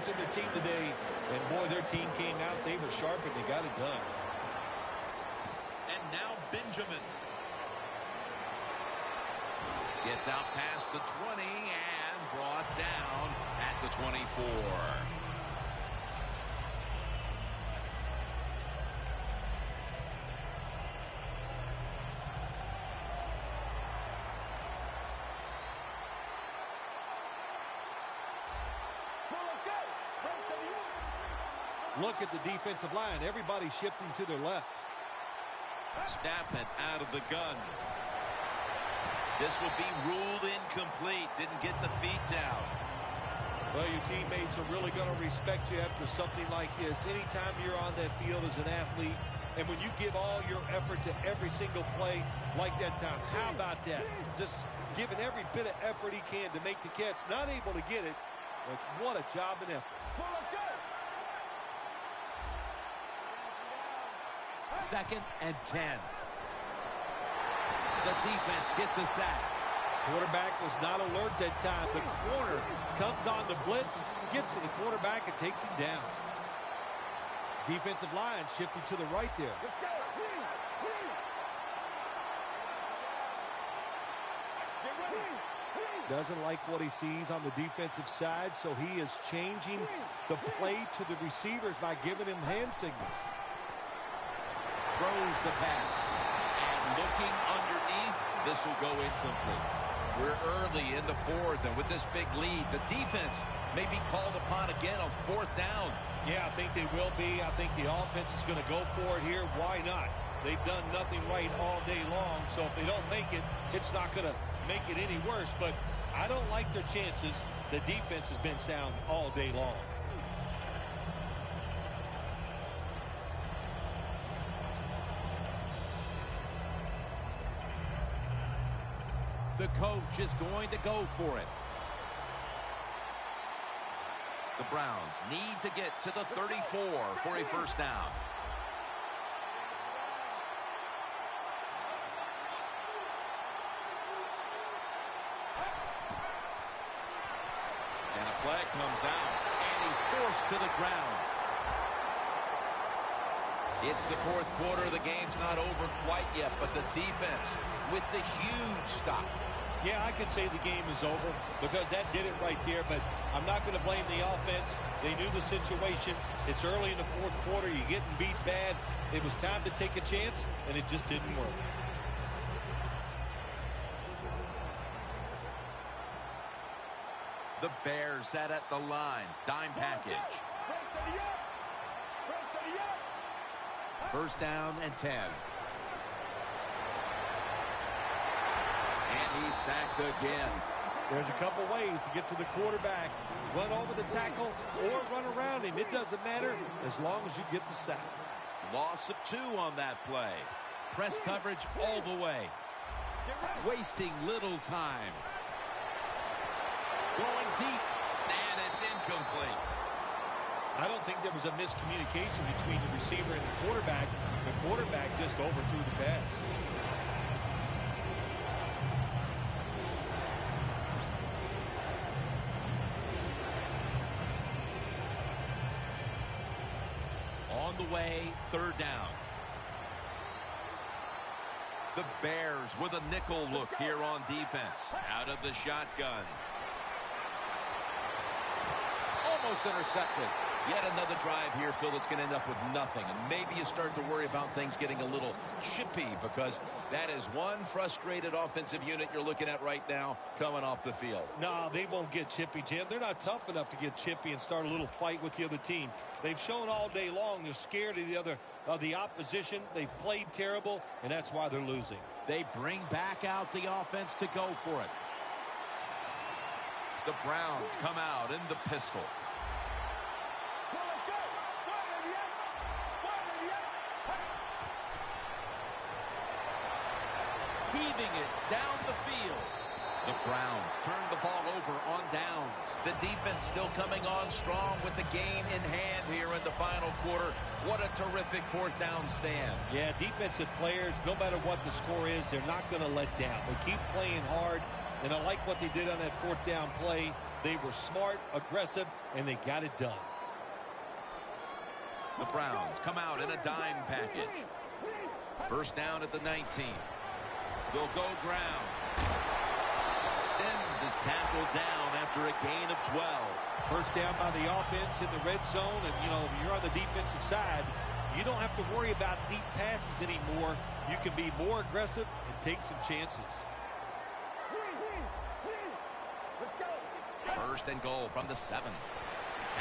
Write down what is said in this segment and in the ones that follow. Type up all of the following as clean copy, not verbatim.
confidence in their team today. And, boy, their team came out. They were sharp, and they got it done. And now Benjamin. Gets out past the 20 and brought down at the 24. Look at the defensive line. Everybody shifting to their left. Snap it out of the gun. This will be ruled incomplete. Didn't get the feet down. Well, your teammates are really going to respect you after something like this. Anytime you're on that field as an athlete, and when you give all your effort to every single play like that time, how about that? Just giving every bit of effort he can to make the catch. Not able to get it, but what a job and effort. Second and 10. The defense gets a sack. Quarterback was not alert that time. The corner comes on the blitz, gets to the quarterback, and takes him down. Defensive line shifting to the right there. Let's go. Doesn't like what he sees on the defensive side, so he is changing the play to the receivers by giving him hand signals. Throws the pass. And looking underneath, this will go incomplete. We're early in the fourth, and with this big lead, the defense may be called upon again on fourth down. Yeah, I think they will be. I think the offense is going to go for it here. Why not? They've done nothing right all day long, so if they don't make it, it's not going to make it any worse. But I don't like their chances. The defense has been sound all day long. The coach is going to go for it. The Browns need to get to the 34 for a first down. And a flag comes out, and he's forced to the ground. It's the fourth quarter. The game's not over quite yet, but the defense with the huge stop. Yeah, I could say the game is over because that did it right there, but I'm not going to blame the offense. They knew the situation. It's early in the fourth quarter. You're getting beat bad. It was time to take a chance, and it just didn't work. The Bears sat at the line. Dime package. First down and 10. And he's sacked again. There's a couple ways to get to the quarterback. Run over the tackle or run around him. It doesn't matter as long as you get the sack. Loss of 2 on that play. Press coverage all the way. Wasting little time. Going deep. And it's incomplete. I don't think there was a miscommunication between the receiver and the quarterback. The quarterback just overthrew the pass. On the way, third down. The Bears with a nickel look here on defense. Out of the shotgun. Almost intercepted. Yet another drive here, Phil, that's going to end up with nothing. And maybe you start to worry about things getting a little chippy because that is one frustrated offensive unit you're looking at right now coming off the field. No, they won't get chippy, Jim. They're not tough enough to get chippy and start a little fight with the other team. They've shown all day long they're scared of the opposition. They've played terrible, and that's why they're losing. They bring back out the offense to go for it. The Browns come out in the pistol. Heaving it down the field. The Browns turn the ball over on downs. The defense still coming on strong with the game in hand here in the final quarter. What a terrific fourth down stand. Yeah, defensive players, no matter what the score is, they're not going to let down. They keep playing hard. And I like what they did on that fourth down play. They were smart, aggressive, and they got it done. The Browns come out in a dime package. First down at the 19. They'll go ground. Sims is tackled down after a gain of 12. First down by the offense in the red zone, and, you know, you're on the defensive side. You don't have to worry about deep passes anymore. You can be more aggressive and take some chances. Let's go. First and goal from the 7.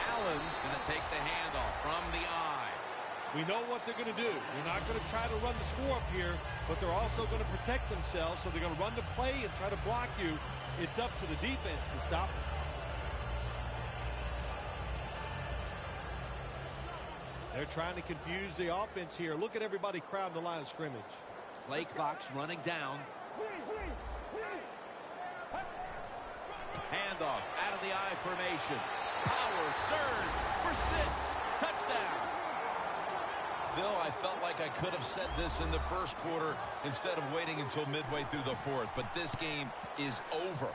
Allen's going to take the handoff from the eye. We know what they're going to do. They're not going to try to run the score up here, but they're also going to protect themselves, so they're going to run the play and try to block you. It's up to the defense to stop it. They're trying to confuse the offense here. Look at everybody crowding the line of scrimmage. Play clock's running down. Handoff out of the I formation. Power surge for 6. Touchdown. Phil, I felt like I could have said this in the first quarter instead of waiting until midway through the fourth, but this game is over.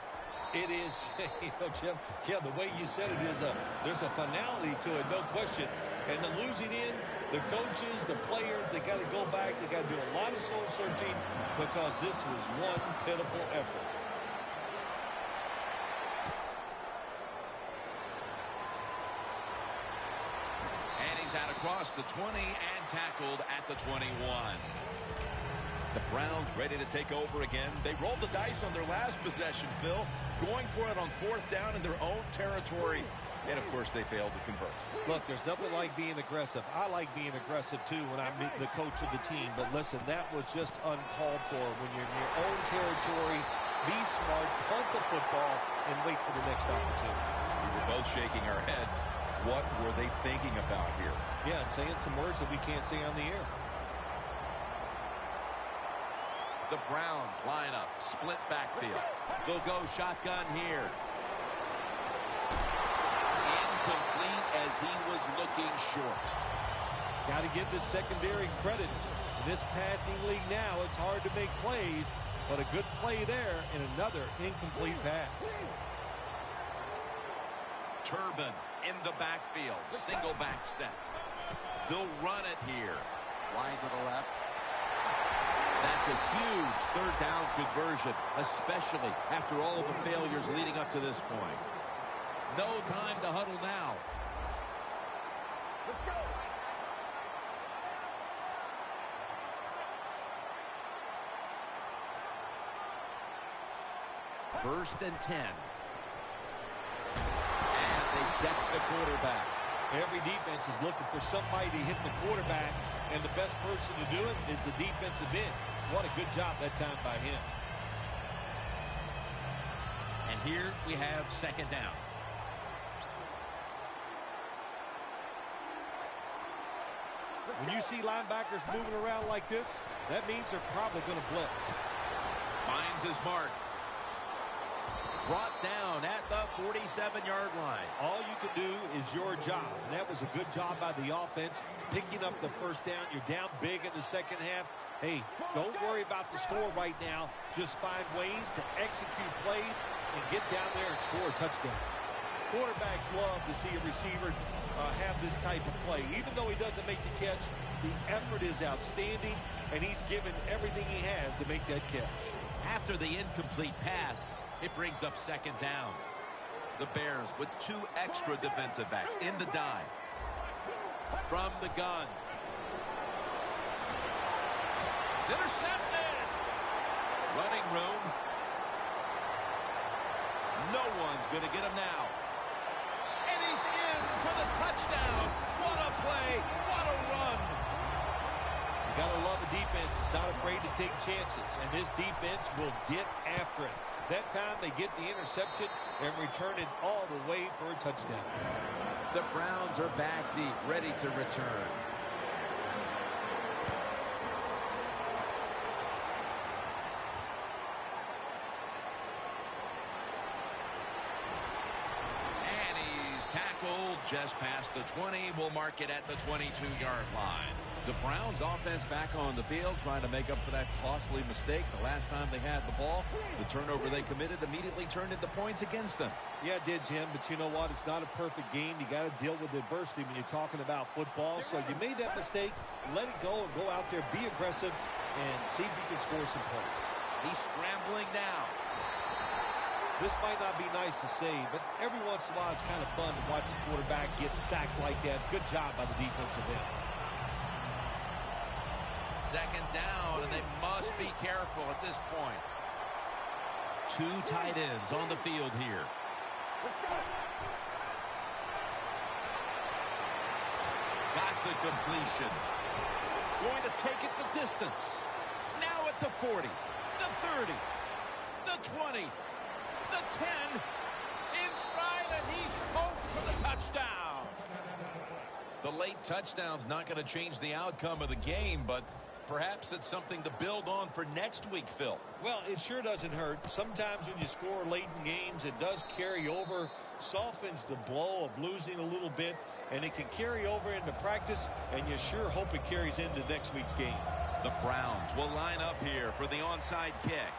It is, you know, Jim, yeah, the way you said it is there's a finality to it, no question. And the losing in, the coaches, the players, they got to go back. They got to do a lot of soul searching because this was one pitiful effort. And he's out across the 20 and tackled at the 21. The Browns ready to take over again. They rolled the dice on their last possession, Phil, going for it on fourth down in their own territory. And, of course, they failed to convert. Look, there's nothing like being aggressive. I like being aggressive, too, when I'm the coach of the team. But, listen, that was just uncalled for. When you're in your own territory, be smart, punt the football, and wait for the next opportunity. We were both shaking our heads. What were they thinking about here? Yeah, and saying some words that we can't say on the air. The Browns line up, split backfield. They'll go shotgun here. Incomplete as he was looking short. Got to give the secondary credit. In this passing league now, it's hard to make plays, but a good play there and another incomplete pass. Turbin in the backfield, single back set. They'll run it here. Wide to the left. That's a huge third down conversion, especially after all of the failures leading up to this point. No time to huddle now. Let's go. First and 10. And they deck the quarterback. Every defense is looking for somebody to hit the quarterback, and the best person to do it is the defensive end. What a good job that time by him. And here we have second down. When you see linebackers moving around like this, that means they're probably going to blitz. Finds his mark. Brought down at the 47-yard line. All you can do is your job, and that was a good job by the offense, picking up the first down. You're down big in the second half. Hey, don't worry about the score right now. Just find ways to execute plays and get down there and score a touchdown. Quarterbacks love to see a receiver have this type of play. Even though he doesn't make the catch, the effort is outstanding, and he's given everything he has to make that catch. After the incomplete pass, it brings up second down. The Bears with 2 extra defensive backs in the dime. From the gun. It's intercepted. Running room. No one's going to get him now. And he's in for the touchdown. What a play. What a run. You got to love a defense. It's not afraid to take chances, and this defense will get after it. That time they get the interception and return it all the way for a touchdown. The Browns are back deep, ready to return. And he's tackled just past the 20. We'll mark it at the 22-yard line. The Browns offense back on the field trying to make up for that costly mistake the last time they had the ball. The turnover they committed immediately turned into points against them. Yeah, it did, Jim, but you know what? It's not a perfect game. You got to deal with adversity when you're talking about football. So you made that mistake, let it go, and go out there, be aggressive, and see if you can score some points. He's scrambling now. This might not be nice to say, but every once in a while it's kind of fun to watch the quarterback get sacked like that. Good job by the defensive end. Second down, and they must be careful at this point. Two tight ends on the field here. Let's go. Got the completion. Going to take it the distance. Now at the 40, the 30, the 20, the 10. In stride, and he's home for the touchdown. The late touchdown's not going to change the outcome of the game, but perhaps it's something to build on for next week, Phil. Well, it sure doesn't hurt. Sometimes when you score late in games, it does carry over, softens the blow of losing a little bit, and it can carry over into practice, and you sure hope it carries into next week's game. The Browns will line up here for the onside kick.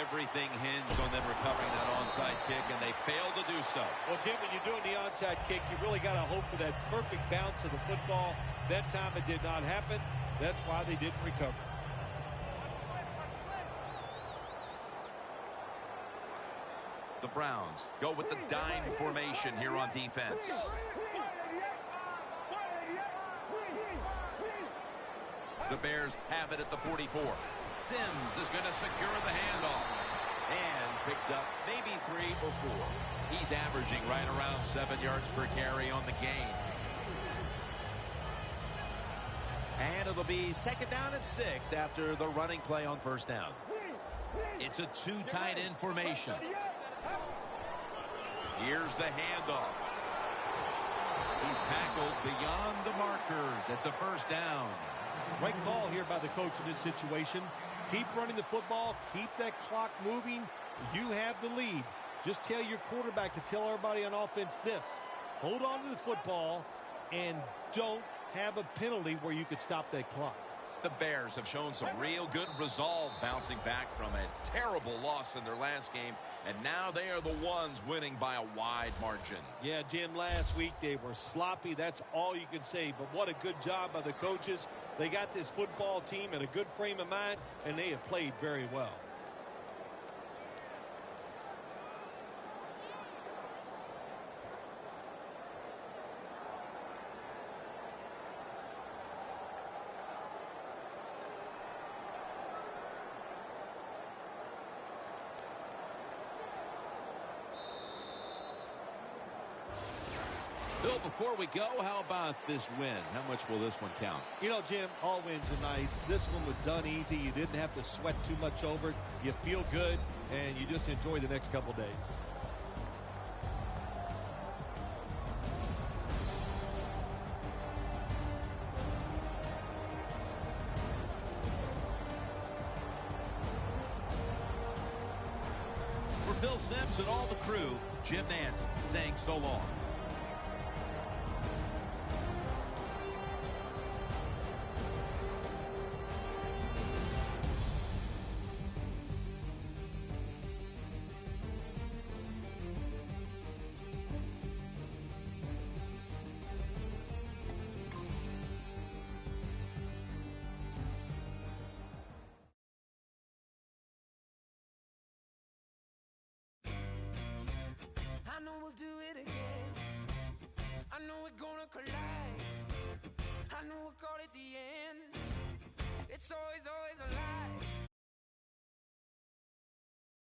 Everything hinged on them recovering that onside kick, and they failed to do so. Well, Jim, when you're doing the onside kick, you really got to hope for that perfect bounce of the football. That time it did not happen. That's why they didn't recover. The Browns go with the dime formation here on defense. The Bears have it at the 44. Sims is going to secure the handoff and picks up maybe 3 or 4. He's averaging right around 7 yards per carry on the game. And it'll be second down at 6 after the running play on first down. It's a 2 tight end formation. Here's the handoff. He's tackled beyond the markers. It's a first down. Right call here by the coach in this situation. Keep running the football. Keep that clock moving. You have the lead. Just tell your quarterback to tell everybody on offense this. Hold on to the football and don't have a penalty where you could stop that clock. The Bears have shown some real good resolve bouncing back from a terrible loss in their last game, and now they are the ones winning by a wide margin. Yeah, Jim, last week they were sloppy. That's all you can say, but what a good job by the coaches. They got this football team in a good frame of mind, and they have played very well. Bill, before we go, how about this win? How much will this one count? You know, Jim, all wins are nice. This one was done easy. You didn't have to sweat too much over it. You feel good, and you just enjoy the next couple days. For Phil Simms and all the crew, Jim Nance saying so long.